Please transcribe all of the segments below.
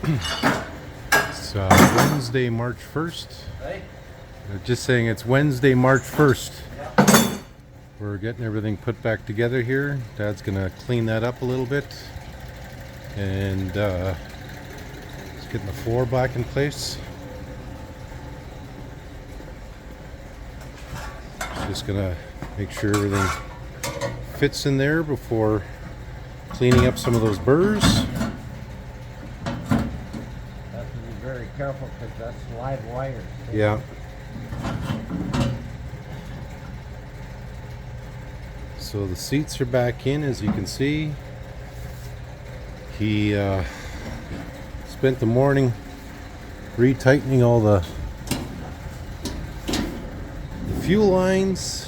It's Wednesday, March 1st. Hey? Just saying it's Wednesday, March 1st. Yeah. We're getting everything put back together here. Dad's gonna clean that up a little bit. And just getting the floor back in place. Just gonna make sure everything fits in there before cleaning up some of those burrs. Have to be very careful because that's live wires. Yeah. So the seats are back in, as you can see. He spent the morning retightening all the fuel lines.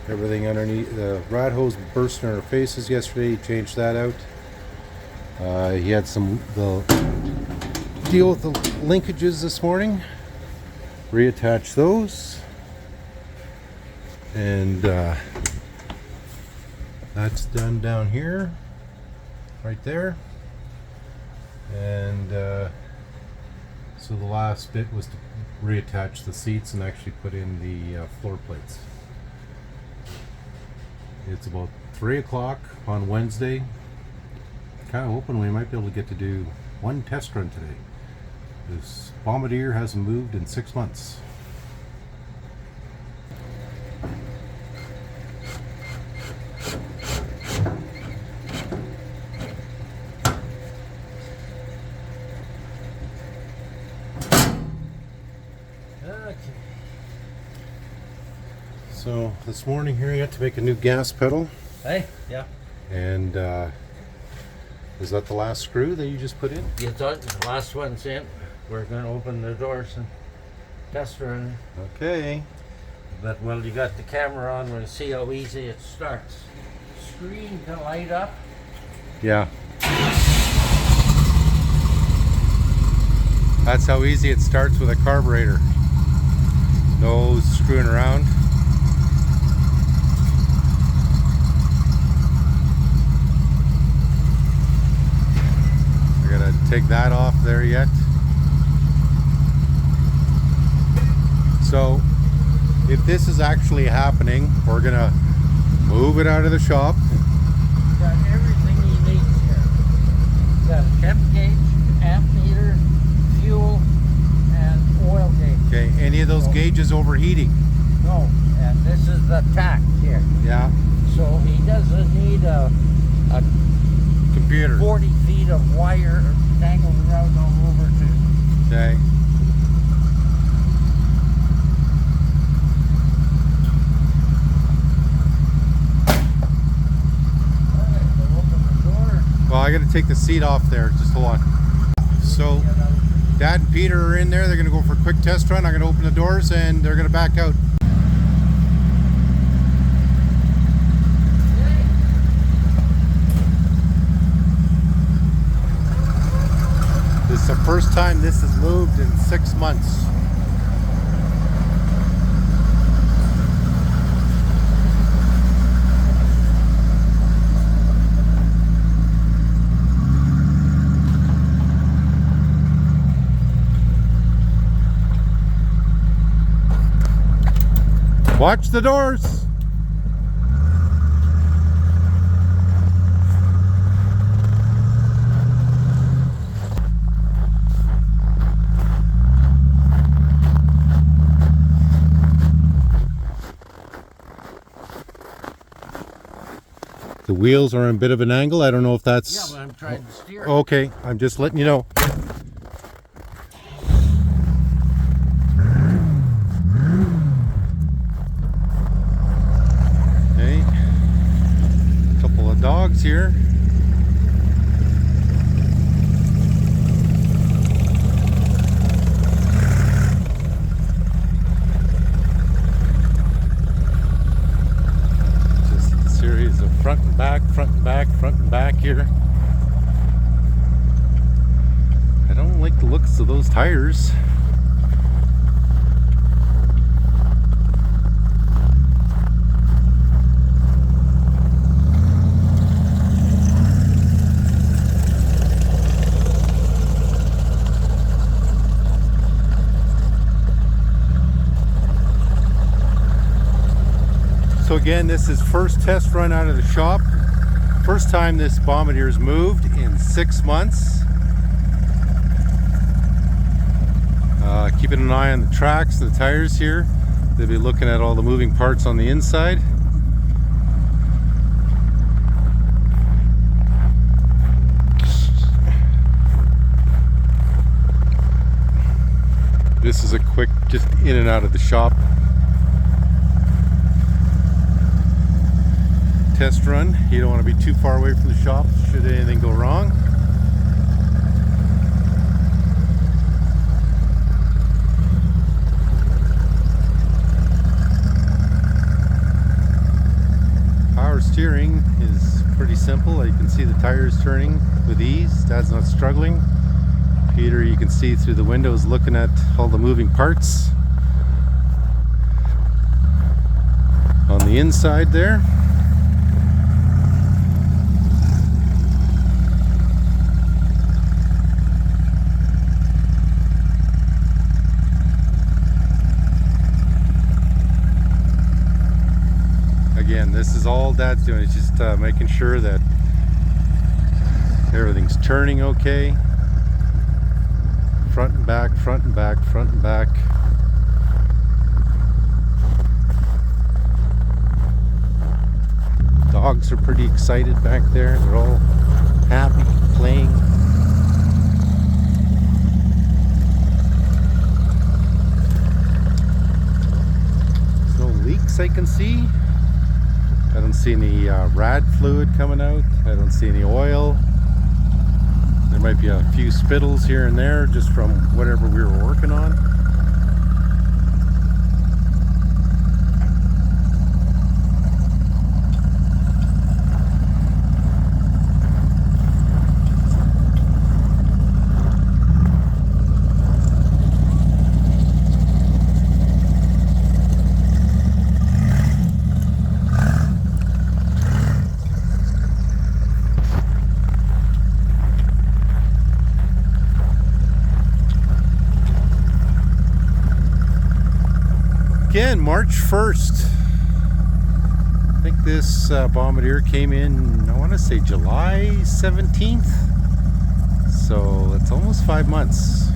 Everything underneath. The rod hose burst in our faces yesterday. He changed that out. He had the deal with the linkages this morning. Reattach those. And that's done down here, right there. And so the last bit was to reattach the seats and actually put in the floor plates. It's about 3 o'clock on Wednesday. Kind of hoping we might be able to get to do one test run today. This Bombardier hasn't moved in 6 months. So this morning here, you had to make a new gas pedal. Hey? Yeah. And is that the last screw that you just put in? You thought the last one's in. We're going to open the doors and test run. Okay. But well, you got the camera on. We'll see how easy it starts. Screen to light up. Yeah. That's how easy it starts with a carburetor. No screwing around. I gotta take that off there yet. So if this is actually happening, we're gonna move it out of the shop. You got everything you need here. You got a temp gauge, amp meter, fuel, and oil gauge. Okay, any of those gauges overheating? No, and this is the tack here. Yeah. So he doesn't need a Computer. 40 feet of wire dangled around all over to. Okay. Well, I got to take the seat off there. Just hold on. So, Dad and Peter are in there. They're going to go for a quick test run. I'm going to open the doors and they're going to back out. This is the first time this has moved in 6 months. Watch the doors. The wheels are on a bit of an angle. I don't know if that's... Yeah, but I'm trying to steer. Okay, I'm just letting you know. Okay. Couple of dogs here. Series of front and back, front and back, front and back here. I don't like the looks of those tires. So again, this is first test run out of the shop. First time this Bombardier's moved in 6 months. Keeping an eye on the tracks and the tires here. They'll be looking at all the moving parts on the inside. This is a quick, just in and out of the shop test run. You don't want to be too far away from the shop should anything go wrong. Power steering is pretty simple. You can see the tires turning with ease. Dad's not struggling. Peter, you can see through the windows looking at all the moving parts on the inside there. Again, this is all Dad's doing. It's just making sure that everything's turning okay. Front and back, front and back, front and back. Dogs are pretty excited back there. They're all happy, playing. There's no leaks I can see. I don't see any rad fluid coming out. I don't see any oil. There might be a few spittles here and there just from whatever we were working on. Again, March 1st. I think this Bombardier came in, I want to say July 17th. So it's almost 5 months.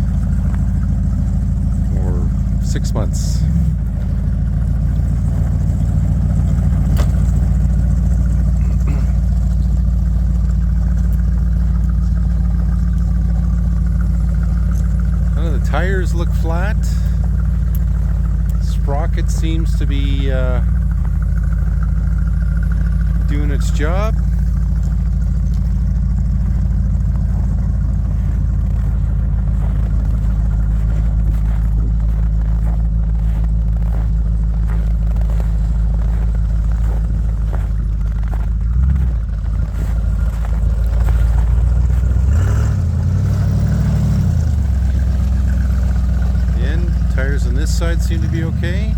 Or 6 months. None of the tires look flat. Sprocket seems to be doing its job. Tires on this side seem to be okay.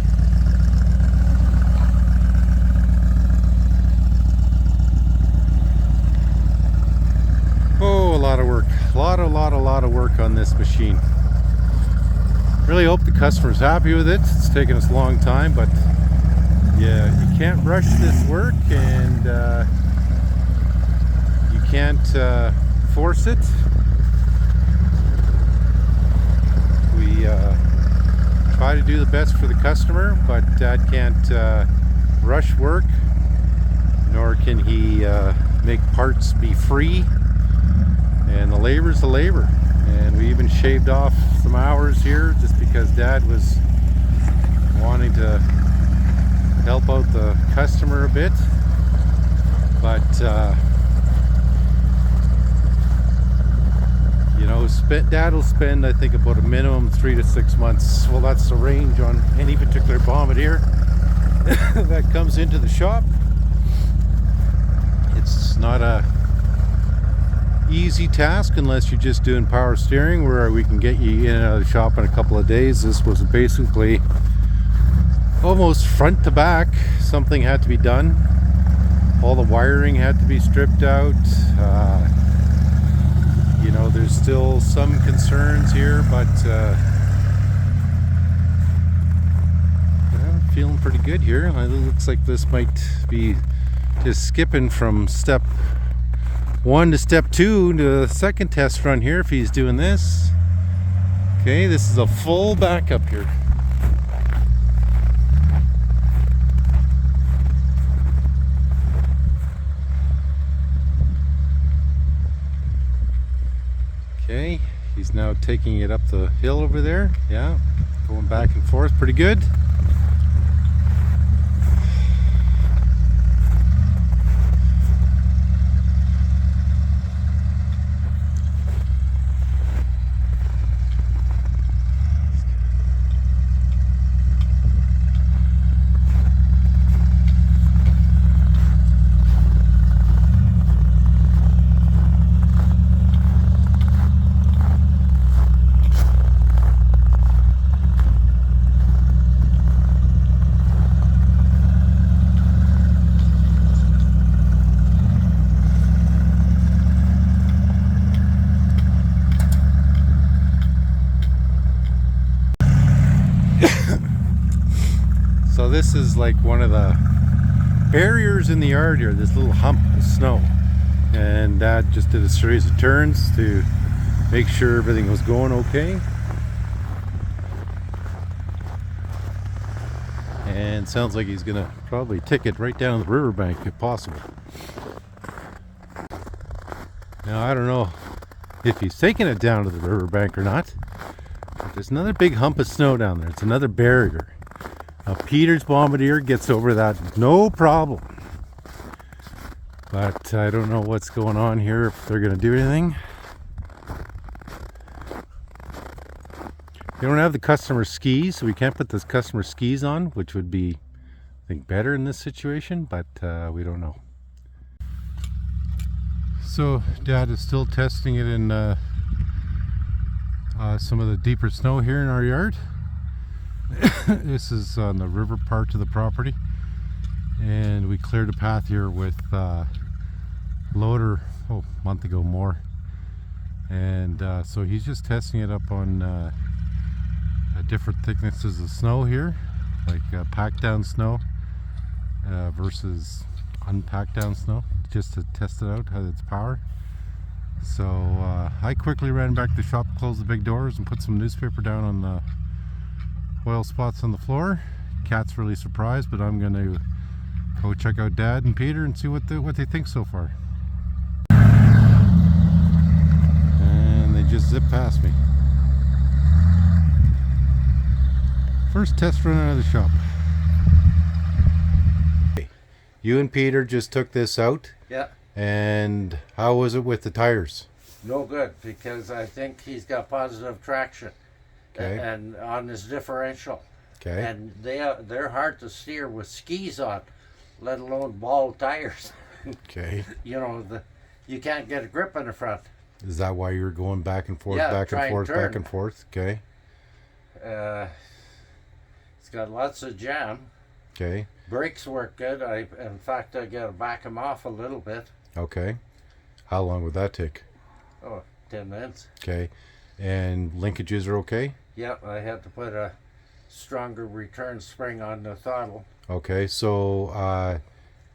Oh, a lot of work. A lot of work on this machine. Really hope the customer's happy with it. It's taken us a long time, but yeah, you can't rush this work, and you can't force it. We try to do the best for the customer, but Dad can't rush work, nor can he make parts be free, and the labor's the labor. And we even shaved off some hours here just because Dad was wanting to help out the customer a bit, but you know, Dad will spend, I think, about a minimum 3 to 6 months. Well, that's the range on any particular Bombardier that comes into the shop. It's not a easy task unless you're just doing power steering, where we can get you in and out of the shop in a couple of days. This was basically almost front to back. Something had to be done. All the wiring had to be stripped out. You know, there's still some concerns here, but a feeling pretty good here. It looks like this might be just skipping from step 1 to step 2 to the second test run here if he's doing this. Okay, this is a full backup here. Okay, he's now taking it up the hill over there. Yeah, going back and forth pretty good. So this is like one of the barriers in the yard here, this little hump of snow. And Dad just did a series of turns to make sure everything was going okay. And sounds like he's gonna probably take it right down the riverbank if possible. Now I don't know if he's taking it down to the riverbank or not. But there's another big hump of snow down there. It's another barrier. Now Peter's Bombardier gets over that no problem. But I don't know what's going on here, if they're going to do anything. They don't have the customer skis, so we can't put this customer skis on, which would be, I think, better in this situation, but we don't know. So Dad is still testing it in some of the deeper snow here in our yard. This is on the river part of the property, and we cleared a path here with loader a month ago more, and so he's just testing it up on different thicknesses of snow here, like packed down snow versus unpacked down snow, just to test it out, how its power. So I quickly ran back to the shop, closed the big doors, and put some newspaper down on the oil spots on the floor. Cat's really surprised, but I'm going to go check out Dad and Peter and see what they think so far. And they just zip past me. First test run out of the shop. You and Peter just took this out. Yeah. And how was it with the tires? No good, because I think he's got positive traction. Okay. And on his differential. Okay. And they're hard to steer with skis on, let alone ball tires. Okay. You know, you can't get a grip in the front. Is that why you're going back and forth, Yeah, back and forth, turn. back and forth? Okay. It's got lots of jam. Okay. Brakes work good. In fact, I got to back them off a little bit. Okay. How long would that take? Oh, 10 minutes. Okay. And linkages are okay? Yep, I had to put a stronger return spring on the throttle. Okay, so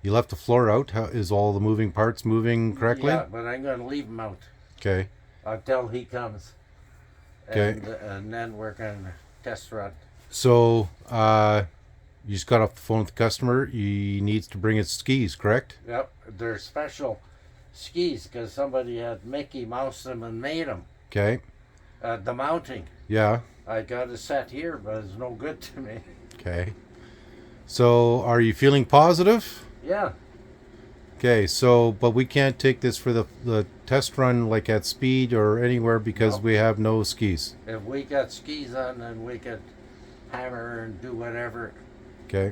you left the floor out. How is all the moving parts moving correctly? Yeah, but I'm going to leave them out Okay. until he comes. Okay. And then we're going to test run. So you just got off the phone with the customer. He needs to bring his skis, correct? Yep, they're special skis because somebody had Mickey Mouse them and made them. Okay. The mounting. Yeah. I got a set here, but it's no good to me. Okay. So are you feeling positive? Yeah. Okay, so but we can't take this for the test run like at speed or anywhere because we have no skis. If we got skis on, then we could hammer and do whatever. Okay.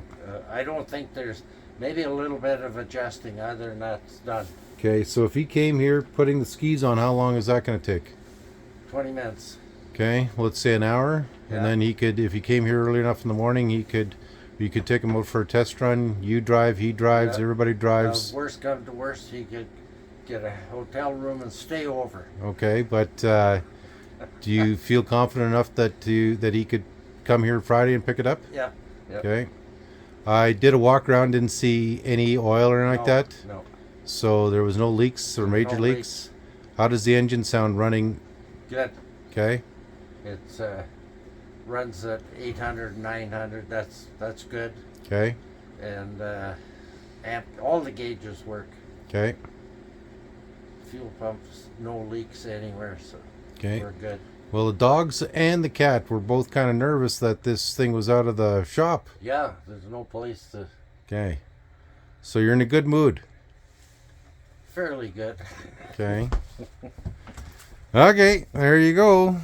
I don't think there's maybe a little bit of adjusting. Other than that, it's done. Okay, so if he came here putting the skis on, how long is that going to take? 20 minutes. Okay, well, let's say an hour, Yeah. and then he could, if he came here early enough in the morning, you could take him out for a test run. You drive, he drives, Yeah. everybody drives. Worst come to worst, he could get a hotel room and stay over. Okay, but do you feel confident enough that he could come here Friday and pick it up? Yeah. Yep. Okay. I did a walk around, didn't see any oil or anything like that. No. So there was no leaks or major No leaks. How does the engine sound running? Good. Okay. It's runs at 800, 900. That's good. Okay. And all the gauges work. Okay. Fuel pumps, no leaks anywhere, so Okay. we're good. Well, the dogs and the cat were both kind of nervous that this thing was out of the shop. Yeah, there's no place to. Okay. So you're in a good mood. Fairly good. Okay. Okay, there you go.